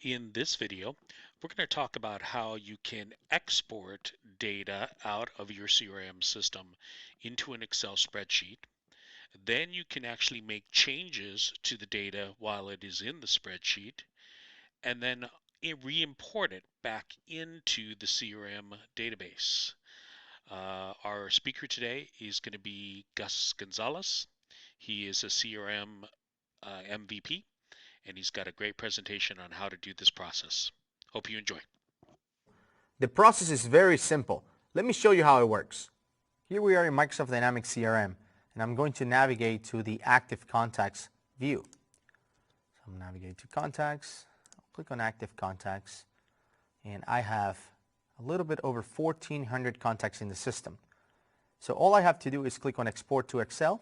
In this video, we're going to talk about how you can export data out of your CRM system into an Excel spreadsheet. Then you can actually make changes to the data while it is in the spreadsheet, and then re-import it back into the CRM database. Our speaker today is going to be Gus Gonzalez. He is a CRM MVP, and he's got a great presentation on how to do this process. Hope you enjoy. The process is very simple. Let me show you how it works. Here we are in Microsoft Dynamics CRM, and I'm going to navigate to the Active Contacts view. So I'm going to navigate to Contacts, I'll click on Active Contacts, and I have a little bit over 1,400 contacts in the system. So all I have to do is click on Export to Excel,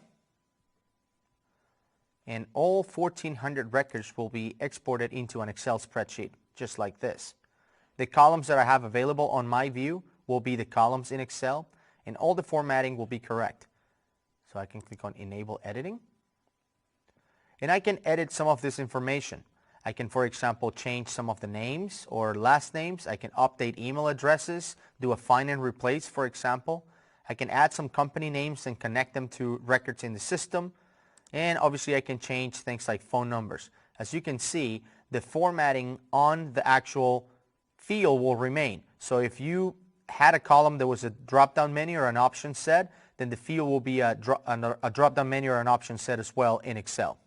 and all 1,400 records will be exported into an Excel spreadsheet, just like this. The columns that I have available on my view will be the columns in Excel, and all the formatting will be correct. So I can click on Enable Editing, and I can edit some of this information. I can, for example, change some of the names or last names. I can update email addresses, do a find and replace, for example. I can add some company names and connect them to records in the system. And obviously I can change things like phone numbers. As you can see, the formatting on the actual field will remain. So if you had a column that was a drop-down menu or an option set, then the field will be a drop-down menu or an option set as well in Excel.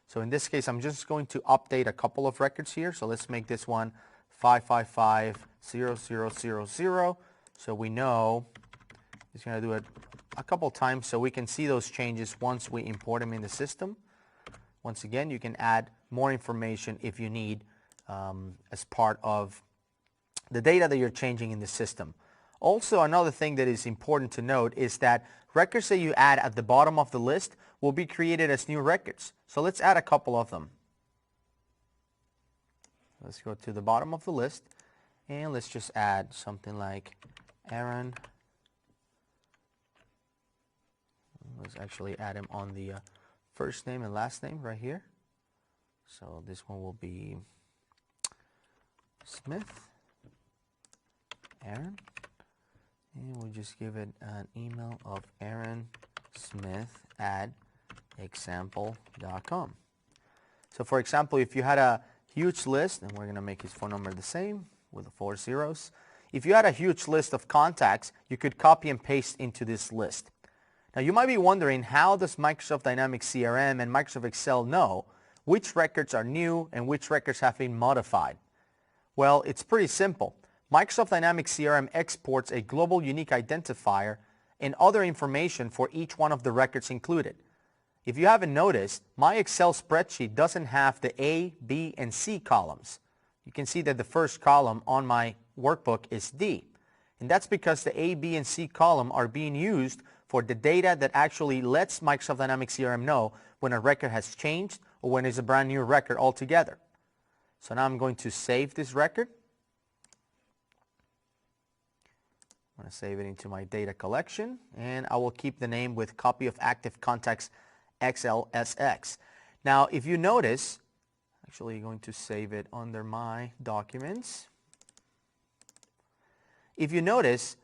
So in this case, I'm just going to update a couple of records here. So let's make this one 555-0000. So we know it's going to do it a couple times so we can see those changes once we import them in the system. Once again, you can add more information if you need as part of the data that you're changing in the system. Also, another thing that is important to note is that records that you add at the bottom of the list will be created as new records. So let's add a couple of them. Let's go to the bottom of the list, and let's just add something like Aaron. Let's actually add him on the first name and last name right here. So this one will be Smith, Aaron, and we'll just give it an email of aaronsmith@example.com. So for example, if you had a huge list, and we're going to make his phone number the same with the 4 zeros. If you had a huge list of contacts, you could copy and paste into this list. Now you might be wondering, how does Microsoft Dynamics CRM and Microsoft Excel know which records are new and which records have been modified? Well, it's pretty simple. Microsoft Dynamics CRM exports a global unique identifier and other information for each one of the records included. If you haven't noticed, my Excel spreadsheet doesn't have the A, B, and C columns. You can see that the first column on my workbook is D. And that's because the A, B, and C column are being used for the data that actually lets Microsoft Dynamics CRM know when a record has changed or when it's a brand new record altogether. So now I'm going to save this record. I'm going to save it into my data collection, and I will keep the name with copy of active contacts XLSX. Now if you notice, actually going to save it under my documents. If you notice,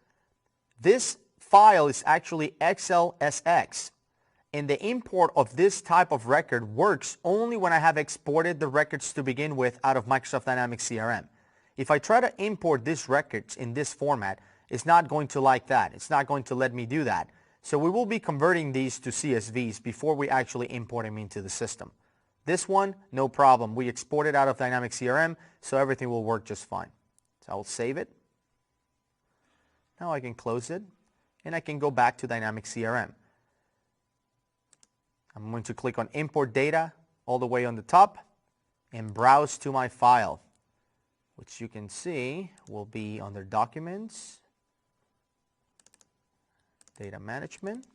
this file is actually XLSX, and the import of this type of record works only when I have exported the records to begin with out of Microsoft Dynamics CRM. If I try to import these records in this format, it's not going to like that. It's not going to let me do that. So we will be converting these to CSVs before we actually import them into the system. This one, no problem. We exported out of Dynamics CRM, so everything will work just fine. So I'll save it. Now I can close it, and I can go back to Dynamics CRM. I'm going to click on Import Data all the way on the top and browse to my file, which you can see will be under Documents, Data Management,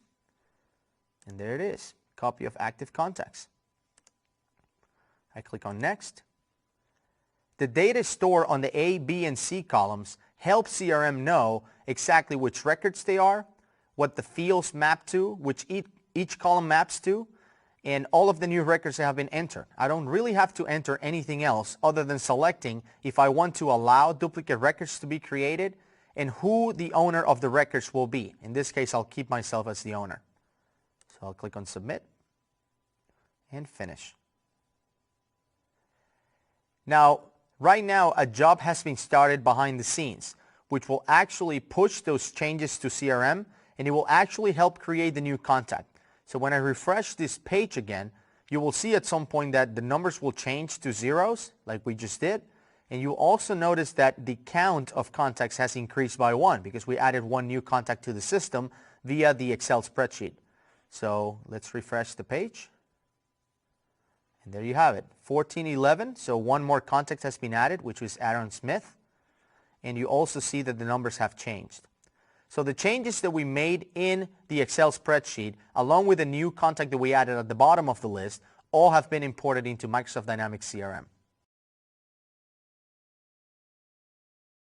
and there it is, copy of active contacts. I click on Next. The data stored on the A, B, and C columns helps CRM know exactly which records they are, what the fields map to, which each column maps to, and all of the new records have been entered. I don't really have to enter anything else other than selecting if I want to allow duplicate records to be created and who the owner of the records will be. In this case, I'll keep myself as the owner. So I'll click on Submit and Finish. Now, right now, a job has been started behind the scenes, which will actually push those changes to CRM, and it will actually help create the new contact. So when I refresh this page again, you will see at some point that the numbers will change to zeros, like we just did. And you'll also notice that the count of contacts has increased by 1 because we added 1 new contact to the system via the Excel spreadsheet. So let's refresh the page. And there you have it, 1411. So 1 more contact has been added, which was Aaron Smith. And you also see that the numbers have changed. So the changes that we made in the Excel spreadsheet, along with the new contact that we added at the bottom of the list, all have been imported into Microsoft Dynamics CRM.